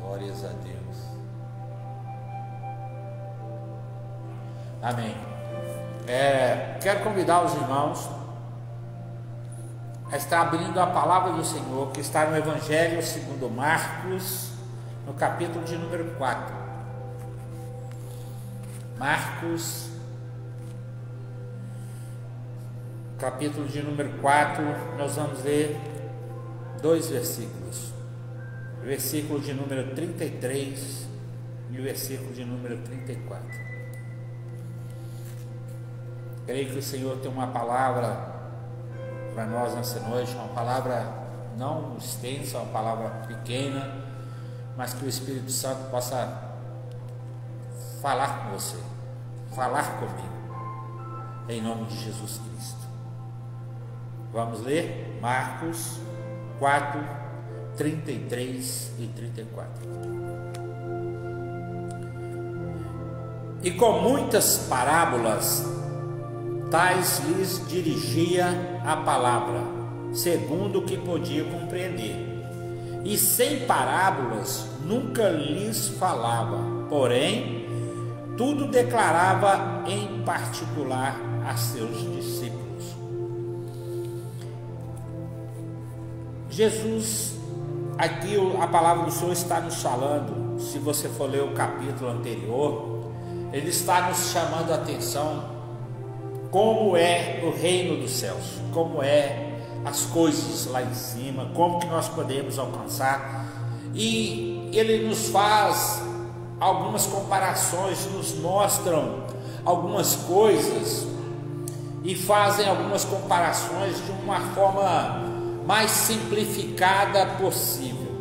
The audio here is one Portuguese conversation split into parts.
Glórias a Deus. Amém. Quero convidar os irmãos a estar abrindo a palavra do Senhor, que está no Evangelho segundo Marcos, no capítulo de número 4. Marcos, capítulo de número 4, nós vamos ler 2 versículos. O versículo de número 33 e o versículo de número 34. Creio que o Senhor tem uma palavra para nós nessa noite, uma palavra não extensa, uma palavra pequena, mas que o Espírito Santo possa falar com você, falar comigo, em nome de Jesus Cristo. Vamos ler Marcos 4, 33 e 34. E com muitas parábolas tais lhes dirigia a palavra, segundo o que podia compreender, e sem parábolas nunca lhes falava, porém tudo declarava em particular a seus discípulos. Jesus, aqui a palavra do Senhor está nos falando, se você for ler o capítulo anterior, ele está nos chamando a atenção como é o reino dos céus, como é as coisas lá em cima, como que nós podemos alcançar, e ele nos faz algumas comparações, nos mostram algumas coisas e fazem algumas comparações de uma forma mais simplificada possível.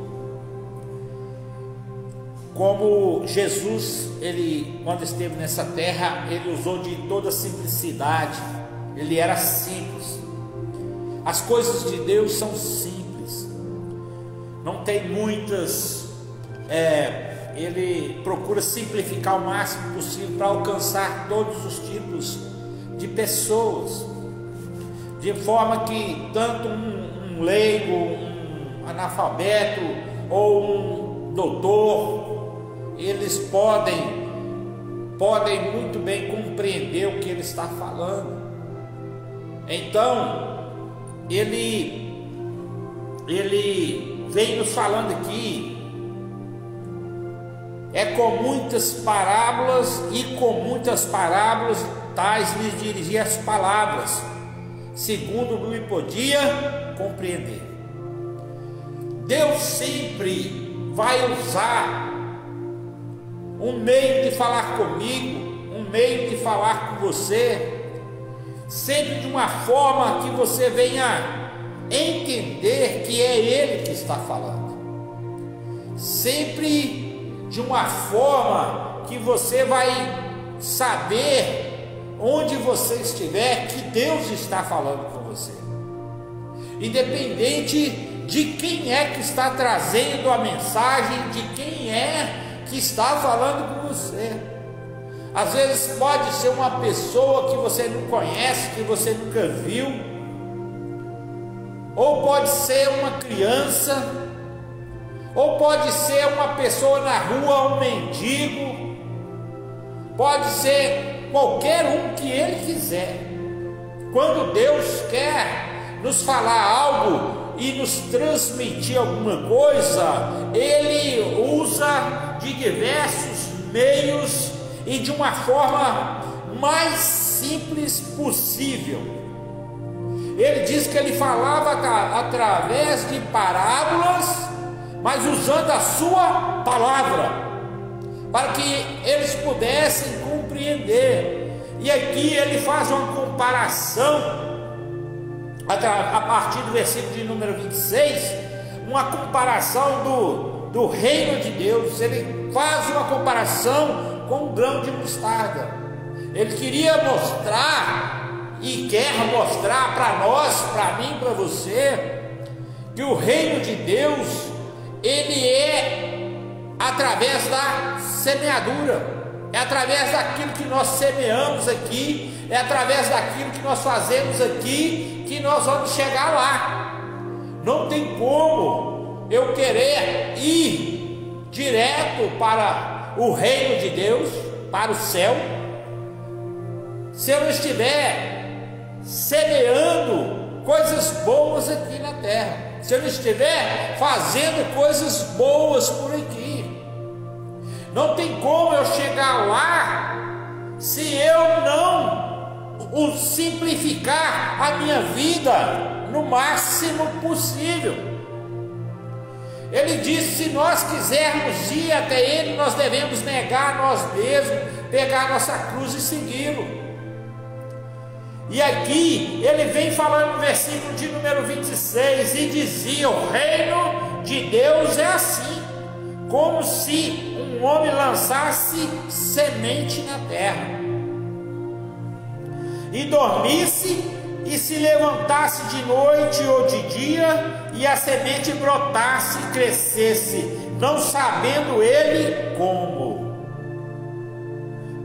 Como Jesus, ele quando esteve nessa terra, ele usou de toda simplicidade, ele era simples. As coisas de Deus são simples, não tem muitas, ele procura simplificar o máximo possível para alcançar todos os tipos de pessoas, de forma que tanto um leigo, um analfabeto ou um doutor, eles podem muito bem compreender o que ele está falando. Então ele vem nos falando aqui, com muitas parábolas, e com muitas parábolas tais lhes dirigia as palavras, segundo lhe podia compreender. Deus sempre vai usar um meio de falar comigo, um meio de falar com você, sempre de uma forma que você venha entender que é Ele que está falando, sempre de uma forma que você vai saber, onde você estiver, que Deus está falando com você, independente de quem é que está trazendo a mensagem, de quem é que está falando com você. Às vezes pode ser uma pessoa que você não conhece, que você nunca viu, ou pode ser uma criança, ou pode ser uma pessoa na rua, um mendigo, pode ser qualquer um que Ele quiser. Quando Deus quer nos falar algo e nos transmitir alguma coisa, Ele usa de diversos meios e de uma forma mais simples possível. Ele diz que ele falava através de parábolas, mas usando a sua palavra, para que eles pudessem compreender. E aqui ele faz uma comparação, a partir do versículo de número 26, uma comparação do reino de Deus. Ele faz uma comparação com um grão de mostarda. Ele queria mostrar e quer mostrar para nós, para mim, para você, que o reino de Deus, ele é através da semeadura, é através daquilo que nós semeamos aqui, é através daquilo que nós fazemos aqui, que nós vamos chegar lá. Não tem como eu querer ir direto para o reino de Deus, para o céu, se eu não estiver semeando coisas boas aqui na terra, se eu não estiver fazendo coisas boas por aqui? Não tem como eu chegar lá se eu não simplificar a minha vida no máximo possível. Ele disse: se nós quisermos ir até Ele, nós devemos negar nós mesmos, pegar a nossa cruz e segui-lo. E aqui ele vem falando no versículo de número 26, e dizia: o reino de Deus é assim, como se um homem lançasse semente na terra, e dormisse, e se levantasse de noite ou de dia, e a semente brotasse e crescesse, não sabendo ele como.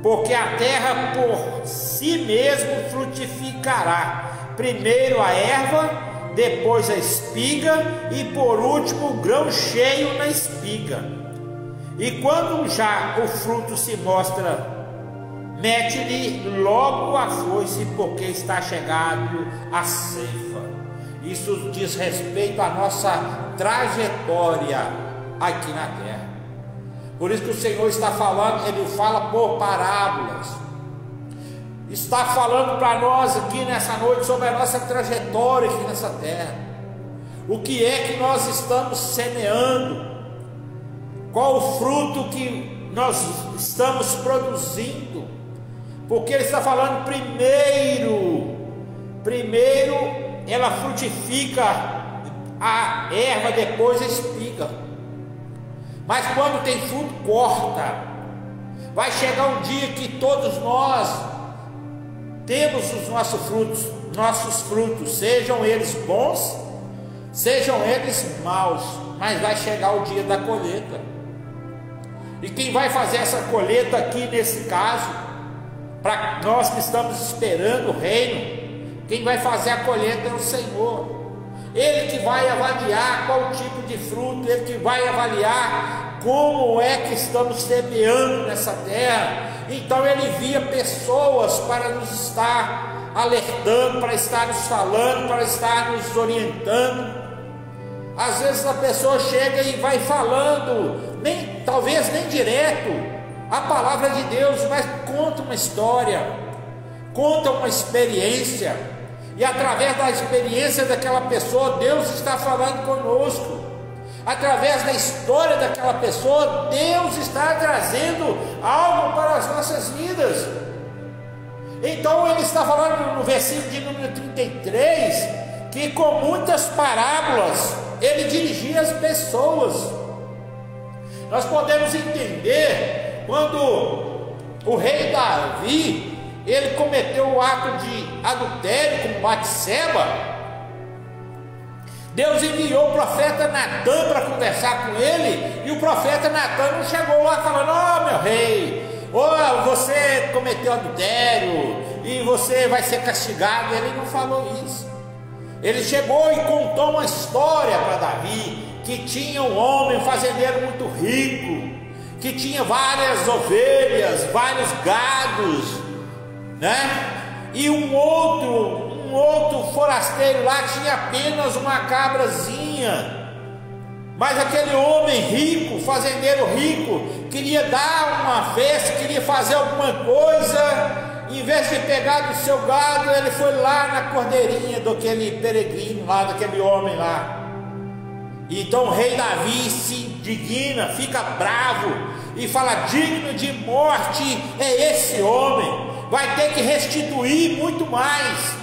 Porque a terra por si mesmo frutificará, primeiro a erva, depois a espiga, e por último o grão cheio na espiga. E quando já o fruto se mostra, mete-lhe logo a foice, porque está chegado a ceifa. Isso diz respeito à nossa trajetória aqui na terra. Por isso que o Senhor está falando, Ele fala por parábolas, está falando para nós aqui nessa noite sobre a nossa trajetória aqui nessa terra. O que é que nós estamos semeando? Qual o fruto que nós estamos produzindo? Porque Ele está falando primeiro ela frutifica a erva, depois a espiga. Mas quando tem fruto, corta. Vai chegar um dia que todos nós temos os nossos frutos, sejam eles bons, sejam eles maus, mas vai chegar o dia da colheita. E quem vai fazer essa colheita aqui nesse caso, para nós que estamos esperando o reino, quem vai fazer a colheita é o Senhor. Ele que vai avaliar qual tipo de fruto, Ele que vai avaliar como é que estamos semeando nessa terra. Então Ele envia pessoas para nos estar alertando, para estar nos falando, para estar nos orientando. Às vezes a pessoa chega e vai falando, talvez nem direto a palavra de Deus, mas conta uma história, conta uma experiência. E através da experiência daquela pessoa, Deus está falando conosco. Através da história daquela pessoa, Deus está trazendo algo para as nossas vidas. Então Ele está falando no versículo de número 33, que com muitas parábolas Ele dirigia as pessoas. Nós podemos entender quando o rei Davi, ele cometeu o ato de adultério com Batseba, Deus enviou o profeta Natã para conversar com ele, e o profeta Natã não chegou lá falando: meu rei, você cometeu adultério e você vai ser castigado. Ele não falou isso. Ele chegou e contou uma história para Davi, que tinha um homem fazendeiro muito rico, que tinha várias ovelhas, vários gados, né? E um outro forasteiro lá tinha apenas uma cabrazinha. Mas aquele homem rico, fazendeiro rico, queria dar uma festa, queria fazer alguma coisa. Em vez de pegar do seu gado, ele foi lá na cordeirinha daquele peregrino lá, daquele homem lá. Então o rei Davi se indigna, fica bravo e fala: digno de morte é esse homem, vai ter que restituir muito mais.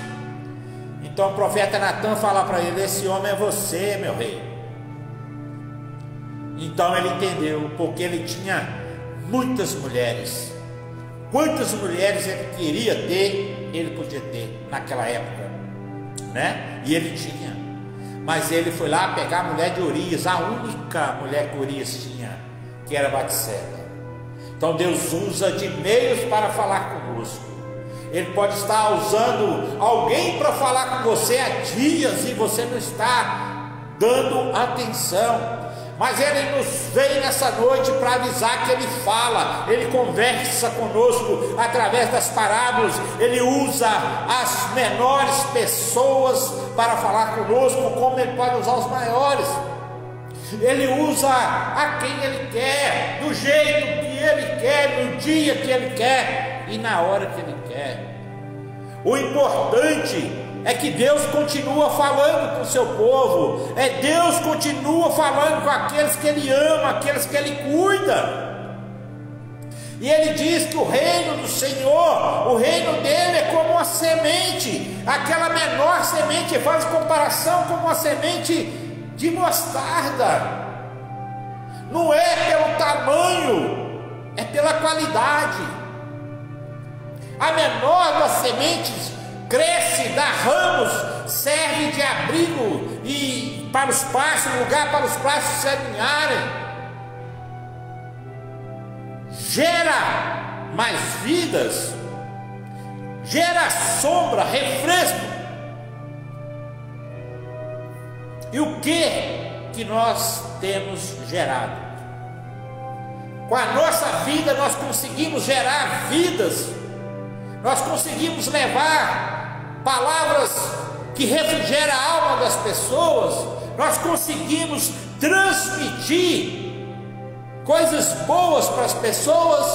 Então o profeta Natã fala para ele: esse homem é você, meu rei. Então ele entendeu, porque ele tinha muitas mulheres. Quantas mulheres ele queria ter, ele podia ter naquela época, né? E ele tinha. Mas ele foi lá pegar a mulher de Urias, a única mulher que Urias tinha, que era Batseba. Então Deus usa de meios para falar conosco. Ele pode estar usando alguém para falar com você há dias e você não está dando atenção. mas Ele nos veio nessa noite para avisar que Ele fala, Ele conversa conosco através das parábolas, Ele usa as menores pessoas para falar conosco, como Ele pode usar os maiores. Ele usa a quem Ele quer, do jeito que Ele quer, no dia que Ele quer e na hora que Ele quer. O importante é que Deus continua falando com o seu povo, Deus continua falando com aqueles que Ele ama, aqueles que Ele cuida. E Ele diz que o reino do Senhor, o reino dele é como uma semente, aquela menor semente, Ele faz comparação com uma semente de mostarda. Não é pelo tamanho, é pela qualidade. A menor das sementes cresce, dá ramos, serve de abrigo e para os pássaros, lugar para os pássaros se aninharem, gera mais vidas, gera sombra, refresco. E o que nós temos gerado? Com a nossa vida nós conseguimos gerar vidas, nós conseguimos levar palavras que refrigeram a alma das pessoas, nós conseguimos transmitir coisas boas para as pessoas,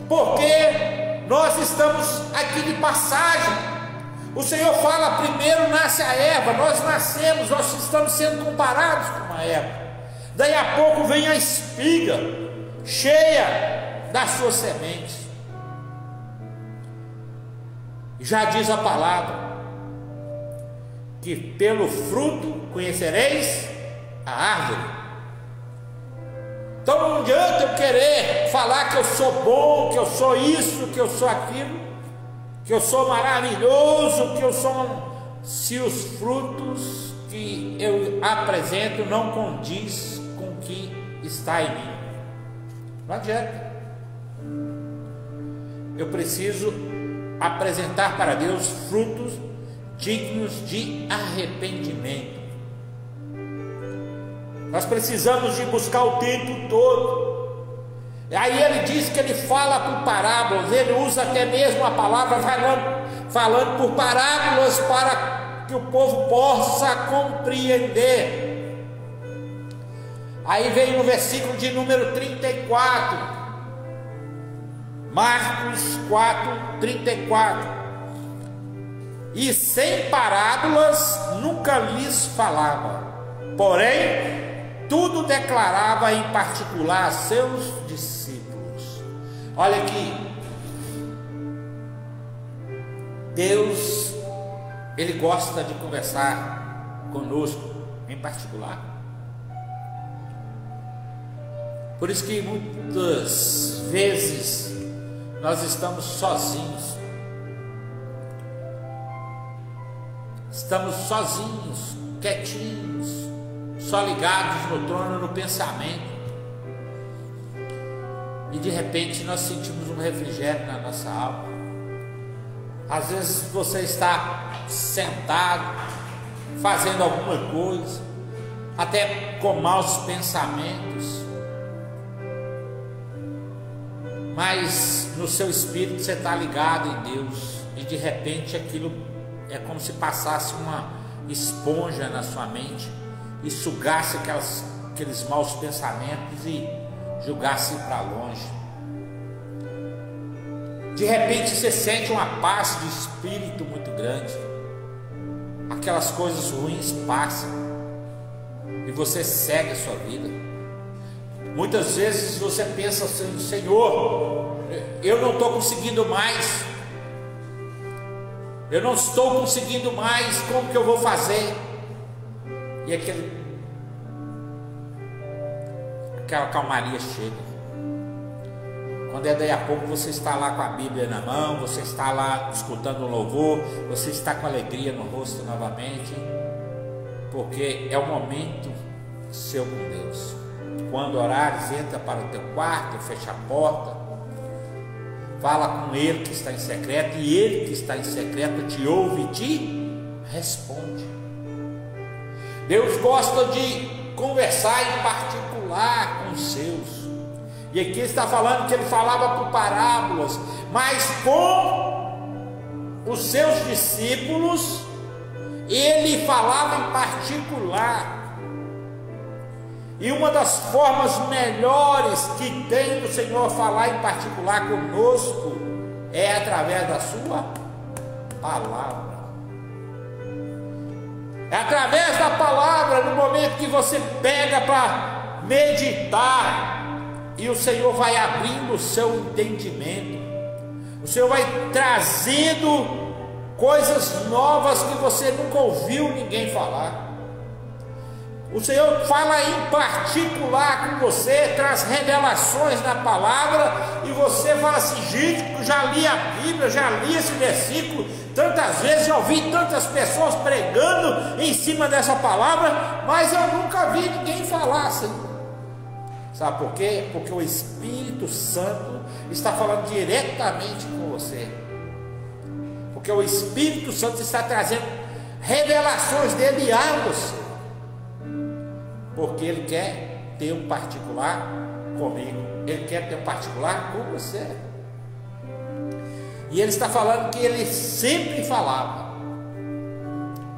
porque nós estamos aqui de passagem. O Senhor fala: primeiro nasce a erva, nós nascemos, nós estamos sendo comparados com a erva, daí a pouco vem a espiga, cheia das suas sementes. Já diz a palavra que pelo fruto conhecereis a árvore. Então não adianta eu querer falar que eu sou bom, que eu sou isso, que eu sou aquilo, que eu sou maravilhoso, que eu sou, se os frutos que eu apresento não condiz com o que está em mim. Não adianta. Eu preciso apresentar para Deus frutos dignos de arrependimento. Nós precisamos de buscar o tempo todo. Aí Ele diz que Ele fala por parábolas, Ele usa até mesmo a palavra falando por parábolas para que o povo possa compreender. Aí vem no versículo de número 34, Marcos 4:34: e sem parábolas nunca lhes falava, porém tudo declarava em particular a seus discípulos. Olha aqui, Deus, Ele gosta de conversar conosco em particular. Por isso que muitas vezes nós estamos sozinhos, quietinhos, só ligados no trono, no pensamento, e de repente nós sentimos um refrigério na nossa alma. Às vezes você está sentado, fazendo alguma coisa, até com maus pensamentos, mas no seu espírito você está ligado em Deus, e de repente aquilo é como se passasse uma esponja na sua mente e sugasse aqueles maus pensamentos e jogasse para longe. De repente você sente uma paz de espírito muito grande, aquelas coisas ruins passam e você segue a sua vida. Muitas vezes você pensa assim: Senhor, eu não estou conseguindo mais, eu não estou conseguindo mais, como que eu vou fazer? E aquela calmaria chega. Quando é daí a pouco você está lá com a Bíblia na mão, você está lá escutando um louvor, você está com alegria no rosto novamente, porque é o momento seu com Deus. Quando orares, entra para o teu quarto, fecha a porta, fala com Ele que está em secreto, e Ele que está em secreto te ouve e te responde. Deus gosta de conversar em particular com os seus. E aqui ele está falando que ele falava por parábolas, mas com os seus discípulos ele falava em particular. E uma das formas melhores que tem do Senhor falar em particular conosco é através da sua palavra. É através da palavra, no momento que você pega para meditar, e o Senhor vai abrindo o seu entendimento, o Senhor vai trazendo coisas novas que você nunca ouviu ninguém falar. O Senhor fala em particular com você, traz revelações na palavra, e você fala assim: gente, eu já li a Bíblia, já li esse versículo tantas vezes, já ouvi tantas pessoas pregando em cima dessa palavra, mas eu nunca vi ninguém falar assim. Sabe por quê? Porque o Espírito Santo está falando diretamente com você, porque o Espírito Santo está trazendo revelações dele a você, porque ele quer ter um particular comigo, ele quer ter um particular com você. E ele está falando que ele sempre falava,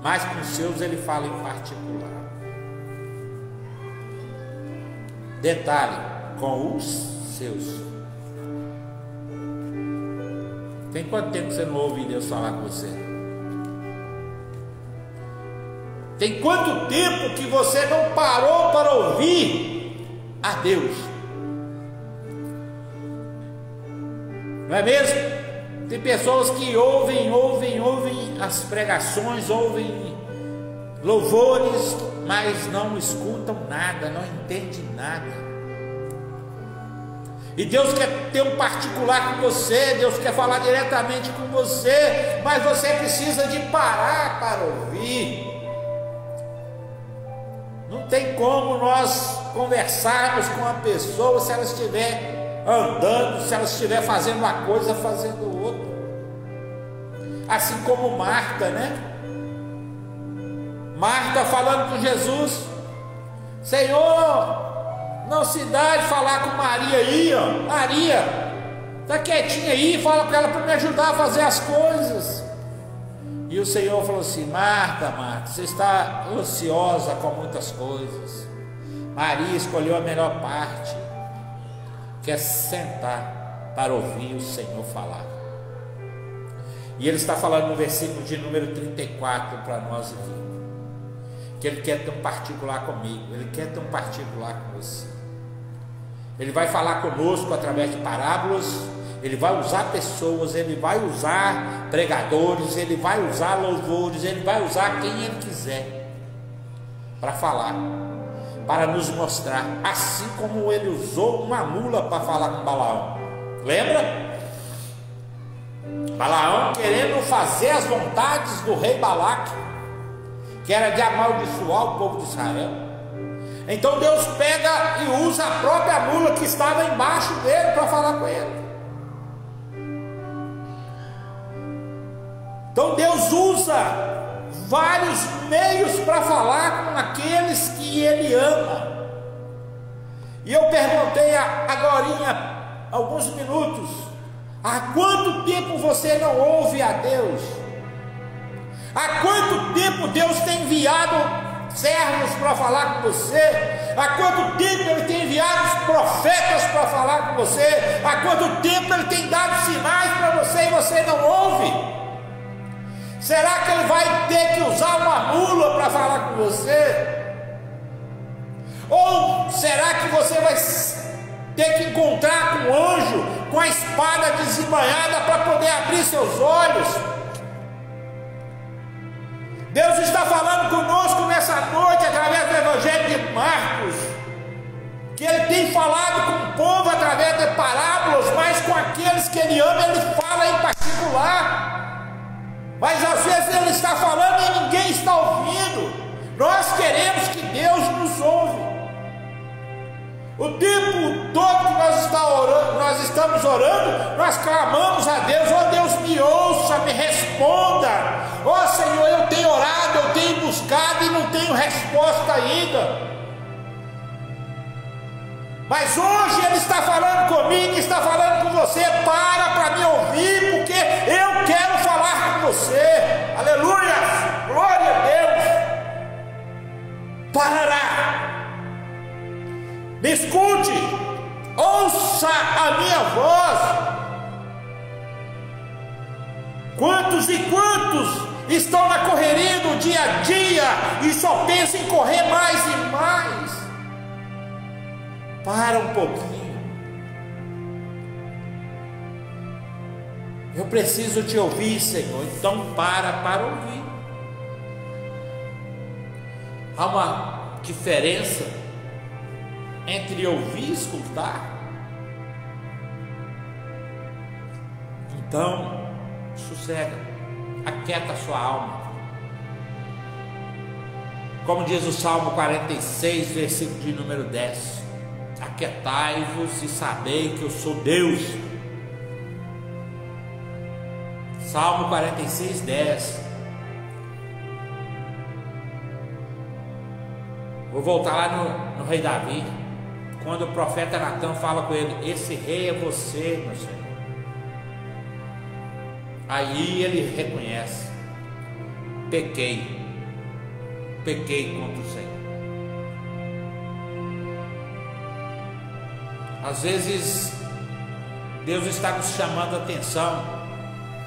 mas com os seus ele fala em particular. Detalhe, com os seus. Tem quanto tempo você não ouve Deus falar com você? Tem quanto tempo que você não parou para ouvir a Deus? Não é mesmo? Tem pessoas que ouvem as pregações, ouvem louvores, mas não escutam nada, não entendem nada. E Deus quer ter um particular com você, Deus quer falar diretamente com você, mas você precisa de parar para ouvir. Não tem como nós conversarmos com uma pessoa se ela estiver andando, se ela estiver fazendo uma coisa, fazendo outra. Assim como Marta, né? Marta falando com Jesus: Senhor, não se dá de falar com Maria aí, ó. Maria, tá quietinha aí, fala para ela para me ajudar a fazer as coisas. E o Senhor falou assim: Marta, Marta, você está ansiosa com muitas coisas. Maria escolheu a melhor parte, que é sentar para ouvir o Senhor falar. E ele está falando no versículo de número 34 para nós aqui, que ele quer ter um particular comigo, ele quer ter um particular com você. Ele vai falar conosco através de parábolas, ele vai usar pessoas, ele vai usar pregadores, ele vai usar louvores, ele vai usar quem ele quiser para falar, para nos mostrar, assim como ele usou uma mula para falar com Balaão. Lembra? Balaão querendo fazer as vontades do rei Balaque, que era de amaldiçoar o povo de Israel. Então Deus pega e usa a própria mula que estava embaixo dele para falar com ele. Então Deus usa vários meios para falar com aqueles que Ele ama. E eu perguntei agorinha, alguns minutos: há quanto tempo você não ouve a Deus? Há quanto tempo Deus tem enviado servos para falar com você? Há quanto tempo Ele tem enviado os profetas para falar com você? Há quanto tempo Ele tem dado sinais para você e você não ouve? Será que Ele vai ter que usar uma mula para falar com você? Ou será que você vai ter que encontrar com um anjo com a espada desembainhada para poder abrir seus olhos? Deus está falando conosco nessa noite através do Evangelho de Marcos, que Ele tem falado com o povo através de parábolas, mas com aqueles que Ele ama Ele fala em particular. Mas às vezes Ele está falando e ninguém está ouvindo. Nós queremos que Deus nos ouve. O tempo todo que nós estamos orando, nós clamamos a Deus: ó Deus, me ouça, me responda. Ó Senhor, eu tenho orado, eu tenho buscado e não tenho resposta ainda. Mas hoje Ele está falando comigo, está falando com você. Para me ouvir, porque eu quero falar com você. Aleluia, glória a Deus. Me escute, ouça a minha voz. Quantos e quantos estão na correria do dia a dia e só pensam em correr mais e mais? Para um pouquinho. Eu preciso te ouvir, Senhor. Então para ouvir. Há uma diferença entre ouvir e escutar. Então, sossega, aquieta a sua alma. Como diz o Salmo 46, versículo de número 10: aquietai-vos e sabei que eu sou Deus. Salmo 46, 10. Vou voltar lá no rei Davi, quando o profeta Natã fala com ele: esse rei é você, meu Senhor. Aí ele reconhece: pequei contra o Senhor. Às vezes Deus está nos chamando a atenção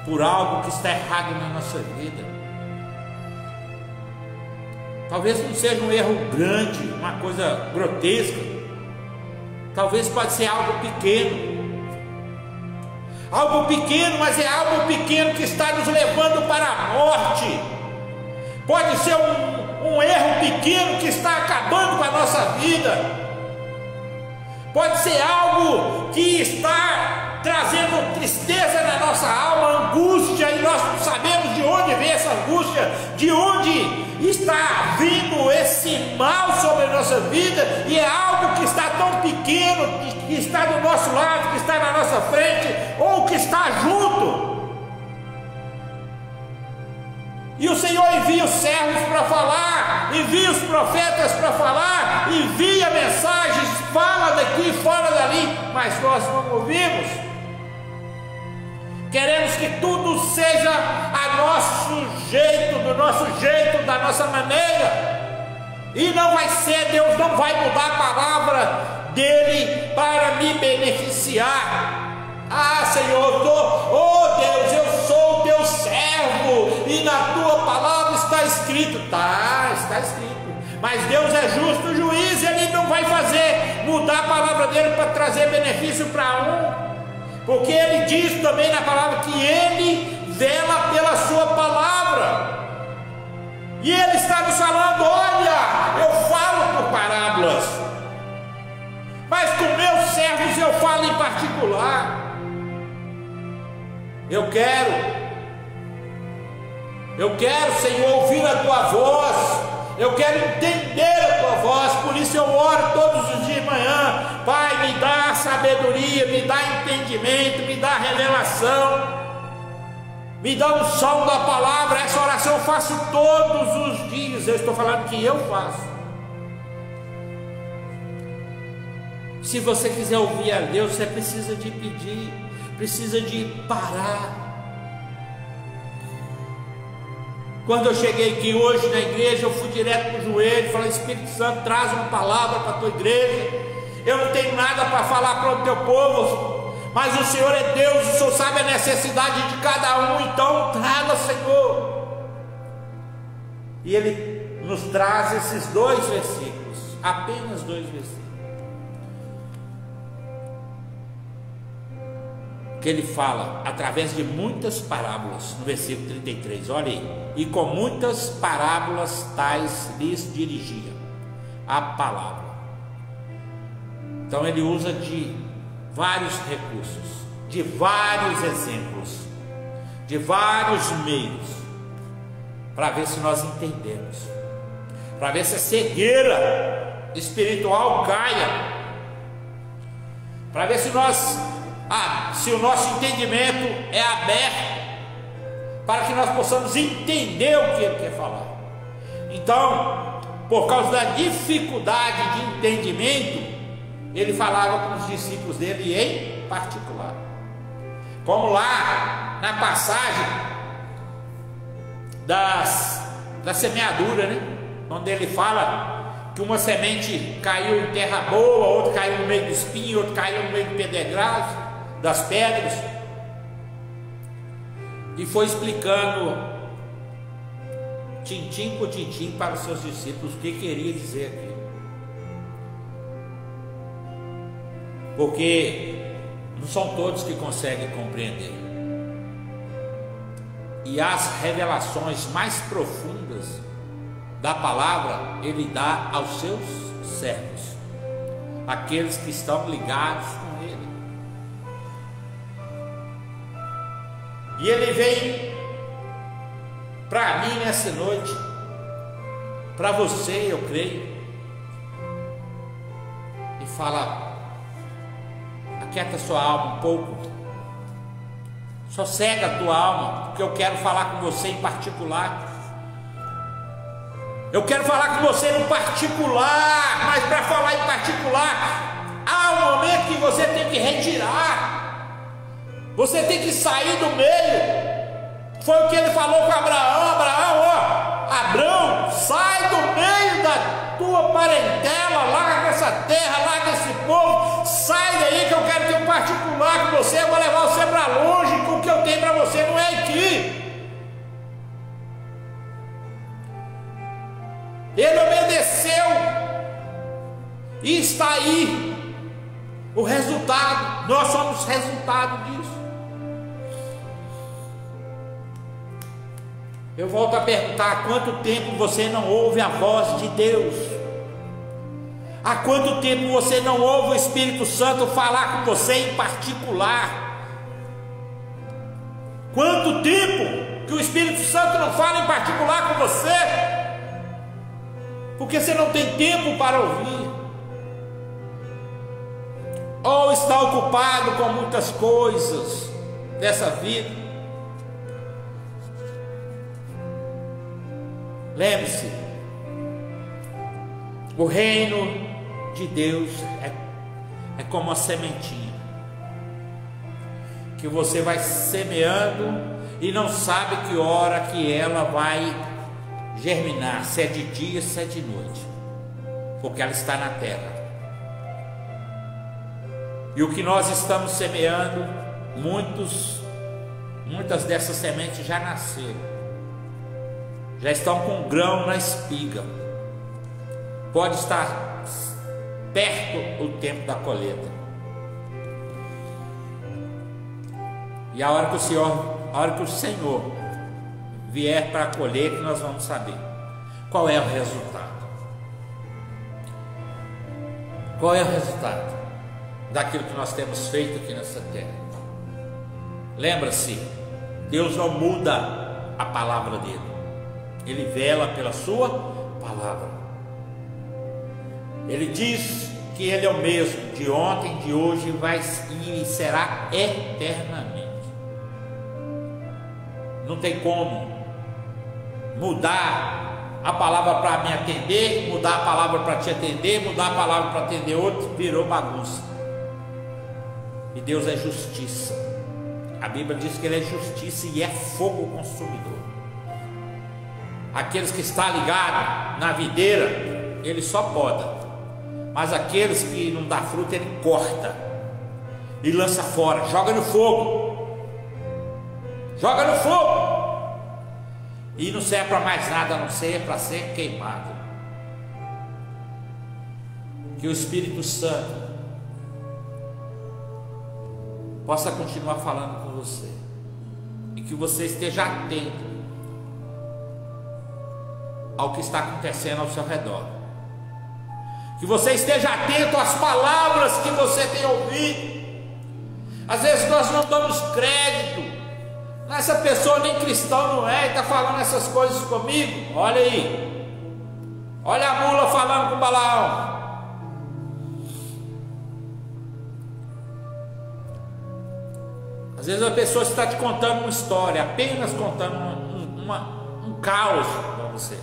por algo que está errado na nossa vida. Talvez não seja um erro grande, uma coisa grotesca. Talvez pode ser algo pequeno. Algo pequeno, mas é algo pequeno que está nos levando para a morte. Pode ser um erro pequeno que está acabando com a nossa vida. Pode ser algo que está trazendo tristeza na nossa alma, angústia, e nós não sabemos de onde vem essa angústia, de onde está vindo esse mal sobre a nossa vida, e é algo que está tão pequeno, que está do nosso lado, que está na nossa frente, ou que está junto. E o Senhor envia os servos para falar, envia os profetas para falar, envia mensagens, fala daqui, fala dali, mas nós não ouvimos. Queremos que tudo seja a nosso jeito, do nosso jeito, da nossa maneira. E não vai ser, Deus não vai mudar a palavra dele para me beneficiar. Ah, Senhor, Deus, eu sou o teu servo, e na tua palavra está escrito. Está escrito. Mas Deus é justo juiz, ele não vai fazer mudar a palavra dele para trazer benefício para um. Porque ele diz também na palavra que ele vela pela sua palavra. E ele está nos falando: olha, eu falo por parábolas, mas com meus servos eu falo em particular. Eu quero, Senhor, ouvir a tua voz. Eu quero entender a tua voz. Por isso eu oro todos os dias de manhã: Pai, me dá sabedoria, me dá entendimento, me dá revelação, me dá um som da palavra. Essa oração eu faço todos os dias. Eu estou falando que eu faço. Se você quiser ouvir a Deus, você precisa de pedir, precisa de parar. Quando eu cheguei aqui hoje na igreja, eu fui direto para o joelho, falei: Espírito Santo, traz uma palavra para a tua igreja. Eu não tenho nada para falar para o teu povo, mas o Senhor é Deus, o Senhor sabe a necessidade de cada um, então traga, Senhor. E Ele nos traz esses 2 versículos, apenas 2 versículos, que Ele fala através de muitas parábolas. No versículo 33, olha aí: e com muitas parábolas tais lhes dirigia a palavra. Então ele usa de vários recursos, de vários exemplos, de vários meios, para ver se nós entendemos, para ver se a cegueira espiritual caia, para ver se se o nosso entendimento é aberto, para que nós possamos entender o que ele quer falar. Então, por causa da dificuldade de entendimento, ele falava com os discípulos dele em particular. Como lá na passagem da semeadura, né? Onde ele fala que uma semente caiu em terra boa, outra caiu no meio do espinho, outra caiu no meio do pedregulho, das pedras, e foi explicando tintim por tintim para os seus discípulos o que queria dizer aqui. Porque não são todos que conseguem compreender. E as revelações mais profundas da palavra ele dá aos seus servos, aqueles que estão ligados com ele. E ele vem para mim nessa noite, para você, eu creio, e fala: aquieta sua alma um pouco, sossega a tua alma, porque eu quero falar com você em particular. Eu quero falar com você no particular, mas para falar em particular, há um momento que você tem que retirar, você tem que sair do meio. Foi o que ele falou com Abraão: Abraão, sai do meio da tua parentela, larga essa terra, larga esse povo, sai daí que eu quero ter um particular com você, eu vou levar você para longe, que o que eu tenho para você não é aqui. Ele obedeceu e está aí o resultado. Nós somos resultado disso. Eu volto a perguntar: há quanto tempo você não ouve a voz de Deus? Há quanto tempo você não ouve o Espírito Santo falar com você em particular? Quanto tempo que o Espírito Santo não fala em particular com você? Porque você não tem tempo para ouvir, ou está ocupado com muitas coisas dessa vida. Lembre-se, o reino de Deus é como uma sementinha que você vai semeando e não sabe que hora que ela vai germinar, se é de dia, se é de noite, porque ela está na terra. E o que nós estamos semeando, muitas dessas sementes já nasceram, já estão com grão na espiga. Pode estar perto o tempo da colheita. E a hora que o Senhor vier para colher, que nós vamos saber qual é o resultado. Qual é o resultado daquilo que nós temos feito aqui nessa terra? Lembra-se, Deus não muda a palavra dele, ele vela pela sua palavra. Ele diz que ele é o mesmo de ontem, de hoje e será eternamente. Não tem como mudar a palavra para me atender, mudar a palavra para te atender, mudar a palavra para atender outro, virou bagunça. E Deus é justiça. A Bíblia diz que ele é justiça e é fogo consumidor. Aqueles que estão ligados na videira, ele só poda, mas aqueles que não dá fruto, ele corta e lança fora, joga no fogo, e não serve para mais nada a não ser para ser queimado. Que o Espírito Santo possa continuar falando com você, e que você esteja atento ao que está acontecendo ao seu redor, que você esteja atento às palavras que você tem ouvido. Às vezes nós não damos crédito. Essa pessoa nem cristão não é, e está falando essas coisas comigo. Olha aí, olha a mula falando com Balaão. Às vezes a pessoa está te contando uma história, apenas contando um caos para você,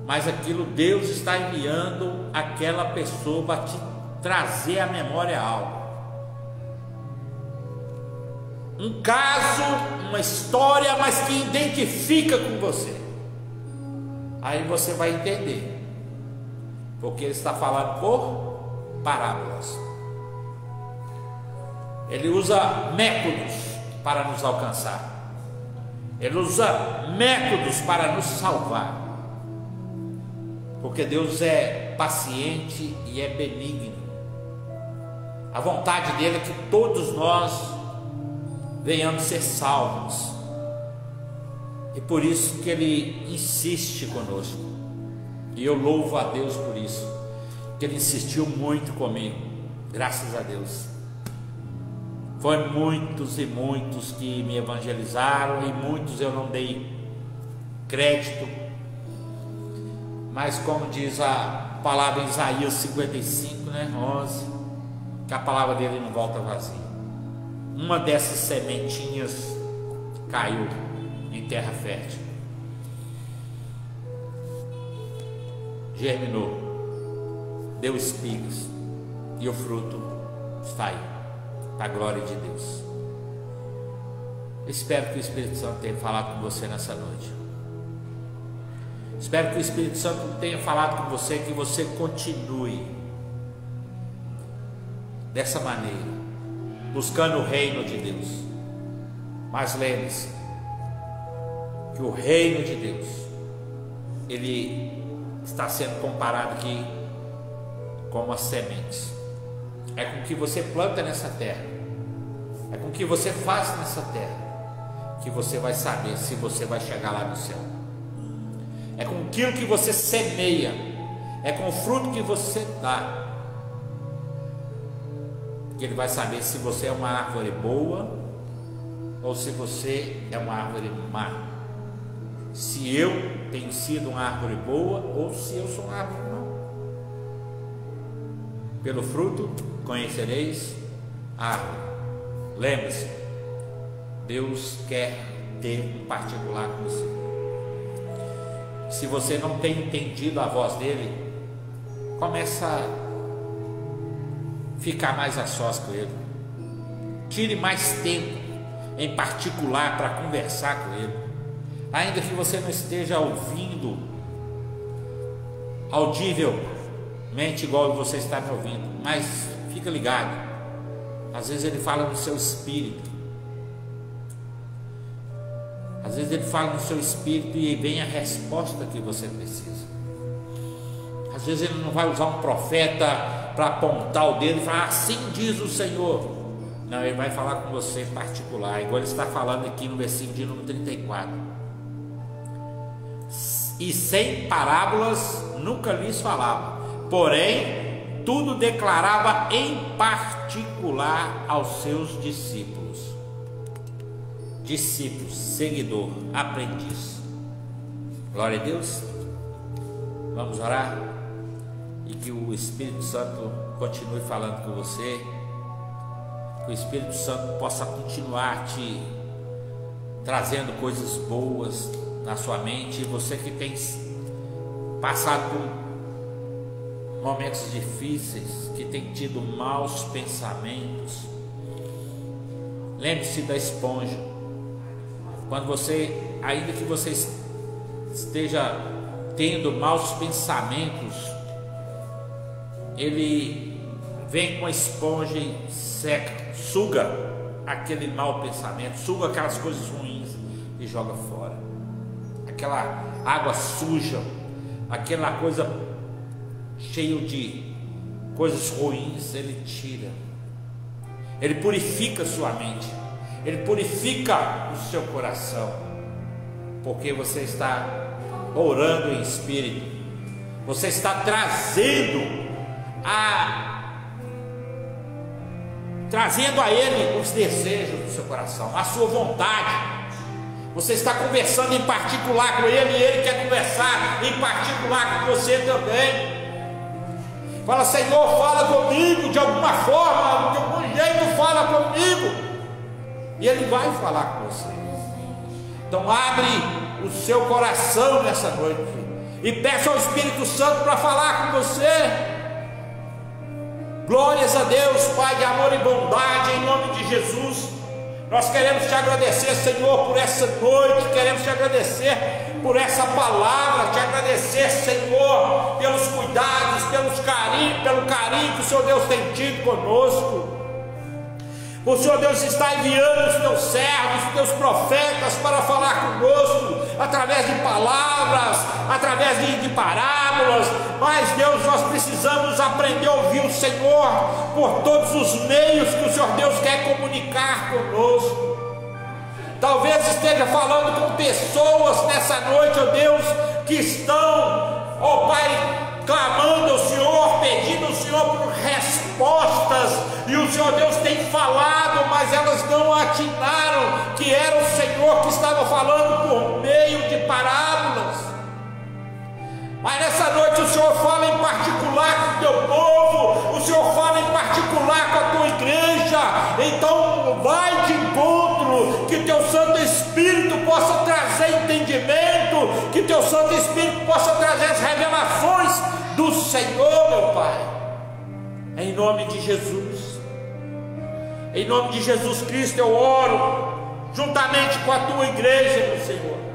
mas aquilo Deus está enviando aquela pessoa para te trazer à memória algo. Um caso, uma história, mas que identifica com você. Aí você vai entender, porque ele está falando por parábolas. Ele usa métodos para nos alcançar. Ele usa métodos para nos salvar. Porque Deus é paciente e é benigno. A vontade dele é que todos nós venhamos ser salvos. E por isso que ele insiste conosco. E eu louvo a Deus por isso, que ele insistiu muito comigo. Graças a Deus. Foi muitos e muitos que me evangelizaram, e muitos eu não dei crédito. Mas como diz a palavra em Isaías 55, 11, que a palavra dele não volta vazia. Uma dessas sementinhas caiu em terra fértil, germinou, deu espigas, e o fruto está aí, para a glória de Deus. Espero que o Espírito Santo tenha falado com você nessa noite. Espero que o Espírito Santo tenha falado com você, que você continue dessa maneira, buscando o reino de Deus. Mas lembre-se que o reino de Deus, ele está sendo comparado aqui como as sementes. É com o que você planta nessa terra, é com o que você faz nessa terra, que você vai saber se você vai chegar lá no céu. É com aquilo que você semeia, é com o fruto que você dá, que ele vai saber se você é uma árvore boa ou se você é uma árvore má. Se eu tenho sido uma árvore boa ou se eu sou uma árvore má. Pelo fruto conhecereis a árvore. Lembre-se, Deus quer ter um particular com você. Se você não tem entendido a voz dele, começa a ficar mais a sós com ele. Tire mais tempo em particular para conversar com ele. Ainda que você não esteja ouvindo audivelmente igual você está me ouvindo, mas fica ligado. Às vezes ele fala no seu espírito. Às vezes ele fala no seu espírito e vem a resposta que você precisa. Às vezes ele não vai usar um profeta para apontar o dedo e falar, assim diz o Senhor. Não, ele vai falar com você em particular, igual ele está falando aqui no versículo de número 34. E sem parábolas nunca lhes falava, porém tudo declarava em particular aos seus discípulos. Discípulos, seguidor, aprendiz. Glória a Deus. Vamos orar? E que o Espírito Santo continue falando com você, que o Espírito Santo possa continuar te trazendo coisas boas na sua mente. E você que tem passado por momentos difíceis, que tem tido maus pensamentos, lembre-se da esponja. Quando você, ainda que você esteja tendo maus pensamentos, ele vem com a esponja e seca, suga aquele mau pensamento, suga aquelas coisas ruins e joga fora. Aquela água suja, aquela coisa cheia de coisas ruins, ele tira. Ele purifica a sua mente, ele purifica o seu coração, porque você está orando em espírito, você está trazendo a ele os desejos do seu coração, a sua vontade. Você está conversando em particular com ele e ele quer conversar em particular com você também. Fala, Senhor, fala comigo de alguma forma, de algum jeito fala comigo, e ele vai falar com você. Então abre o seu coração nessa noite e peça ao Espírito Santo para falar com você. Glórias a Deus, Pai de amor e bondade, em nome de Jesus. Nós queremos te agradecer, Senhor, por essa noite, queremos te agradecer por essa palavra, te agradecer, Senhor, pelos cuidados, pelo carinho que o Senhor Deus tem tido conosco. O Senhor Deus está enviando os teus servos, os teus profetas para falar conosco, através de palavras, através de parábolas. Mas Deus, nós precisamos aprender a ouvir o Senhor por todos os meios que o Senhor Deus quer comunicar conosco. Talvez esteja falando com pessoas nessa noite, ó Deus, que estão, ó Pai, clamando ao Senhor, pedindo ao Senhor por respostas, e o Senhor Deus tem falado, mas elas não atinaram que era o Senhor que estava falando por meio de parábolas. Mas nessa noite o Senhor fala em particular com o teu povo, o Senhor fala em particular com a tua igreja. Então vai de encontro, que teu Santo Espírito possa trazer entendimento, que teu Santo Espírito possa trazer as revelações do Senhor, meu Pai, em nome de Jesus. Em nome de Jesus Cristo eu oro, juntamente com a tua igreja, meu Senhor.